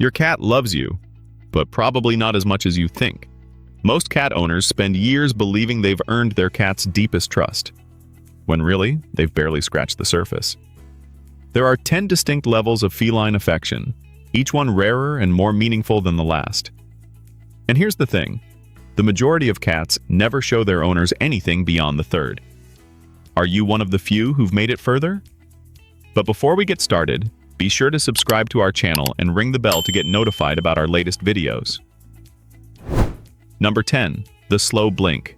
Your cat loves you, but probably not as much as you think. Most cat owners spend years believing they've earned their cat's deepest trust, when really, they've barely scratched the surface. There are 10 distinct levels of feline affection, each one rarer and more meaningful than the last. And here's the thing, the majority of cats never show their owners anything beyond the third. Are you one of the few who've made it further? But before we get started, be sure to subscribe to our channel and ring the bell to get notified about our latest videos. Number 10. The slow blink.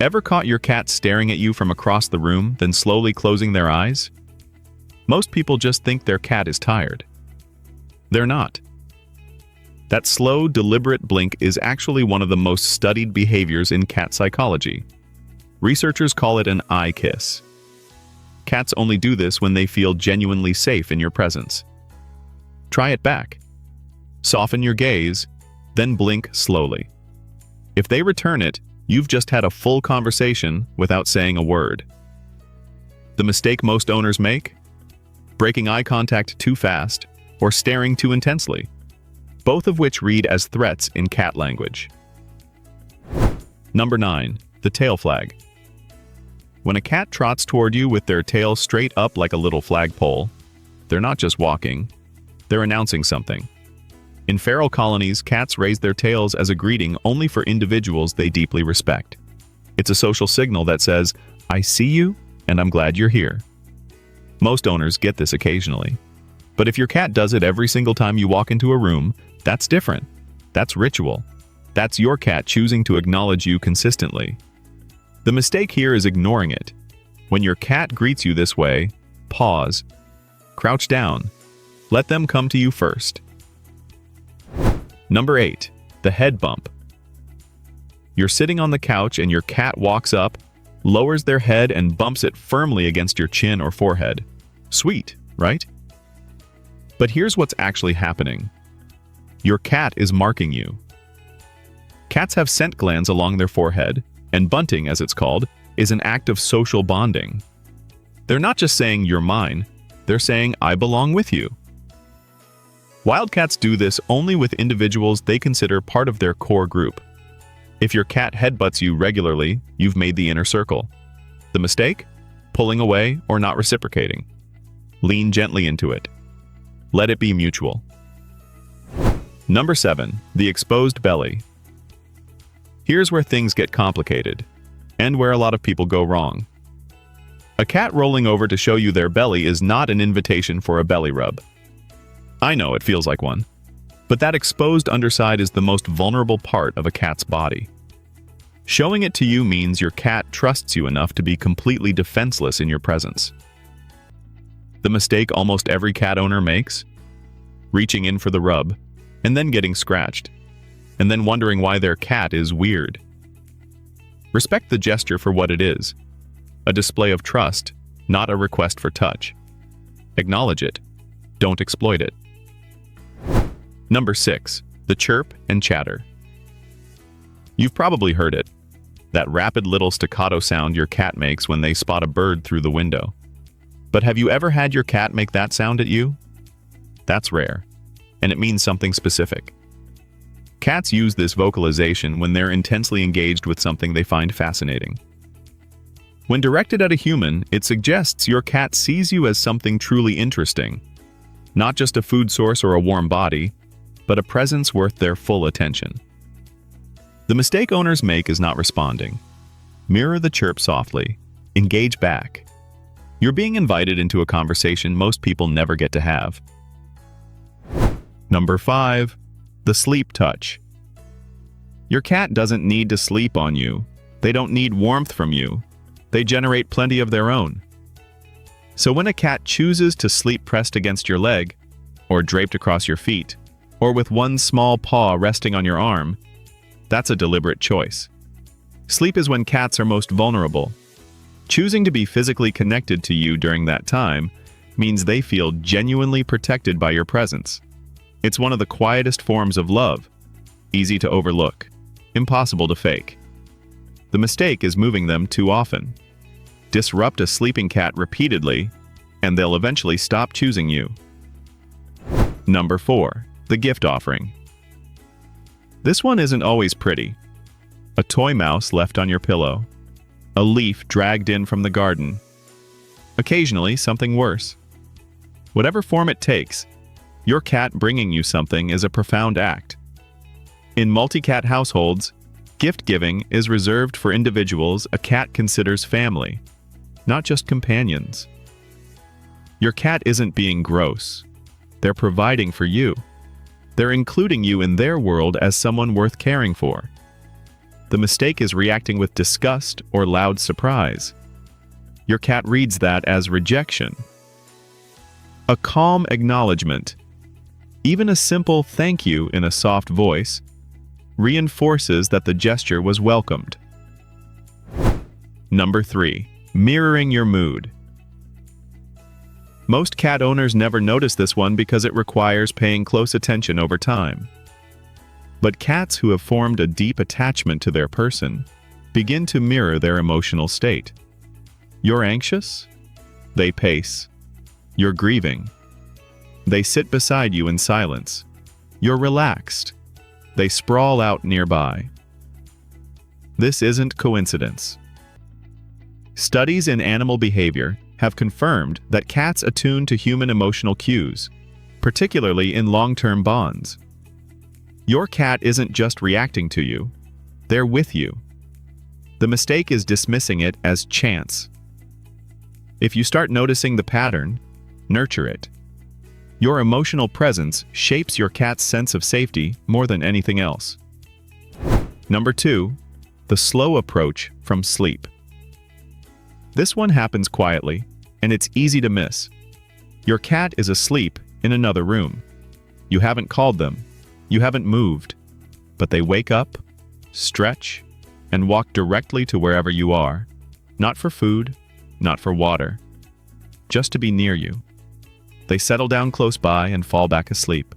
Ever caught your cat staring at you from across the room, then slowly closing their eyes? Most people just think their cat is tired. They're not. That slow, deliberate blink is actually one of the most studied behaviors in cat psychology. Researchers call it an eye kiss. Cats only do this when they feel genuinely safe in your presence. Try it back. Soften your gaze, then blink slowly. If they return it, you've just had a full conversation without saying a word. The mistake most owners make? Breaking eye contact too fast or staring too intensely, both of which read as threats in cat language. Number 9. The tail flag. When a cat trots toward you with their tail straight up like a little flagpole, they're not just walking, they're announcing something. In feral colonies, cats raise their tails as a greeting only for individuals they deeply respect. It's a social signal that says, "I see you, and I'm glad you're here." Most owners get this occasionally. But if your cat does it every single time you walk into a room, that's different. That's ritual. That's your cat choosing to acknowledge you consistently. The mistake here is ignoring it. When your cat greets you this way, pause, crouch down, let them come to you first. Number 8. The head bump. You're sitting on the couch and your cat walks up, lowers their head and bumps it firmly against your chin or forehead. Sweet, right? But here's what's actually happening. Your cat is marking you. Cats have scent glands along their forehead, and bunting, as it's called, is an act of social bonding. They're not just saying, "You're mine," they're saying, "I belong with you." Wildcats do this only with individuals they consider part of their core group. If your cat headbutts you regularly, you've made the inner circle. The mistake? Pulling away or not reciprocating. Lean gently into it. Let it be mutual. Number 7. The exposed belly. Here's where things get complicated, and where a lot of people go wrong. A cat rolling over to show you their belly is not an invitation for a belly rub. I know it feels like one, but that exposed underside is the most vulnerable part of a cat's body. Showing it to you means your cat trusts you enough to be completely defenseless in your presence. The mistake almost every cat owner makes? Reaching in for the rub, and then getting scratched, and then wondering why their cat is weird. Respect the gesture for what it is, a display of trust, not a request for touch. Acknowledge it, don't exploit it. Number 6. The chirp and chatter. You've probably heard it, that rapid little staccato sound your cat makes when they spot a bird through the window. But have you ever had your cat make that sound at you? That's rare, and it means something specific. Cats use this vocalization when they're intensely engaged with something they find fascinating. When directed at a human, it suggests your cat sees you as something truly interesting, not just a food source or a warm body, but a presence worth their full attention. The mistake owners make is not responding. Mirror the chirp softly. Engage back. You're being invited into a conversation most people never get to have. Number 5. The sleep touch. Your cat doesn't need to sleep on you. They don't need warmth from you. They generate plenty of their own. So when a cat chooses to sleep pressed against your leg, or draped across your feet, or with one small paw resting on your arm, that's a deliberate choice. Sleep is when cats are most vulnerable. Choosing to be physically connected to you during that time means they feel genuinely protected by your presence. It's one of the quietest forms of love, easy to overlook, impossible to fake. The mistake is moving them too often. Disrupt a sleeping cat repeatedly, and they'll eventually stop choosing you. Number 4. The gift offering. This one isn't always pretty. A toy mouse left on your pillow. A leaf dragged in from the garden. Occasionally, something worse. Whatever form it takes, your cat bringing you something is a profound act. In multi-cat households, gift-giving is reserved for individuals a cat considers family, not just companions. Your cat isn't being gross. They're providing for you. They're including you in their world as someone worth caring for. The mistake is reacting with disgust or loud surprise. Your cat reads that as rejection. A calm acknowledgement, even a simple thank you in a soft voice, reinforces that the gesture was welcomed. Number 3. Mirroring your mood. Most cat owners never notice this one because it requires paying close attention over time. But cats who have formed a deep attachment to their person begin to mirror their emotional state. You're anxious? They pace. You're grieving. They sit beside you in silence. You're relaxed. They sprawl out nearby. This isn't coincidence. Studies in animal behavior have confirmed that cats attune to human emotional cues, particularly in long-term bonds. Your cat isn't just reacting to you, they're with you. The mistake is dismissing it as chance. If you start noticing the pattern, nurture it. Your emotional presence shapes your cat's sense of safety more than anything else. Number 2. The slow approach from sleep. This one happens quietly, and it's easy to miss. Your cat is asleep in another room. You haven't called them, you haven't moved, but they wake up, stretch, and walk directly to wherever you are. Not for food, not for water, just to be near you. They settle down close by and fall back asleep.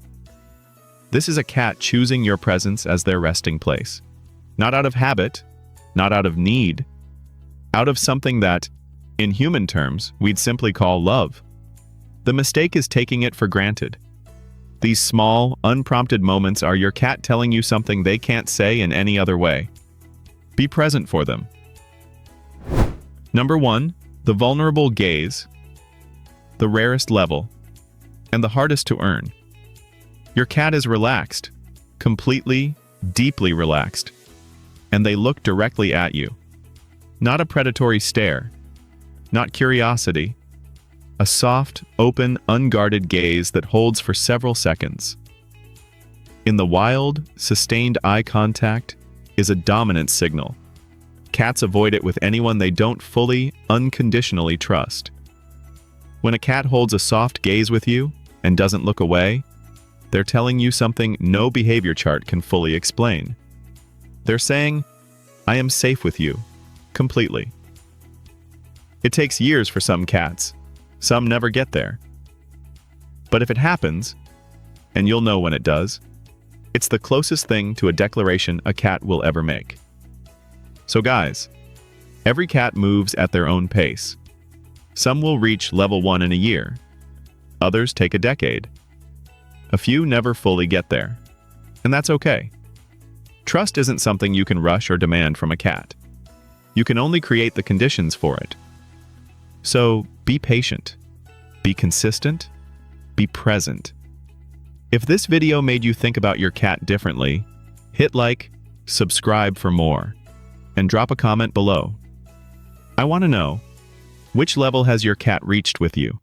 This is a cat choosing your presence as their resting place. Not out of habit, not out of need, out of something that, in human terms, we'd simply call love. The mistake is taking it for granted. These small, unprompted moments are your cat telling you something they can't say in any other way. Be present for them. Number 1. The vulnerable gaze. The rarest level, and the hardest to earn. Your cat is relaxed, completely, deeply relaxed, and they look directly at you. Not a predatory stare, not curiosity, a soft, open, unguarded gaze that holds for several seconds. In the wild, sustained eye contact is a dominant signal. Cats avoid it with anyone they don't fully, unconditionally trust. When a cat holds a soft gaze with you and doesn't look away, they're telling you something no behavior chart can fully explain. They're saying, "I am safe with you, completely." It takes years for some cats. Some never get there. But if it happens, and you'll know when it does, it's the closest thing to a declaration a cat will ever make. So guys, every cat moves at their own pace. Some will reach level 1 in a year. Others take a decade. A few never fully get there. And that's okay. Trust isn't something you can rush or demand from a cat. You can only create the conditions for it. So be patient, be consistent, be present. If this video made you think about your cat differently, hit like, subscribe for more, and drop a comment below. I want to know, which level has your cat reached with you?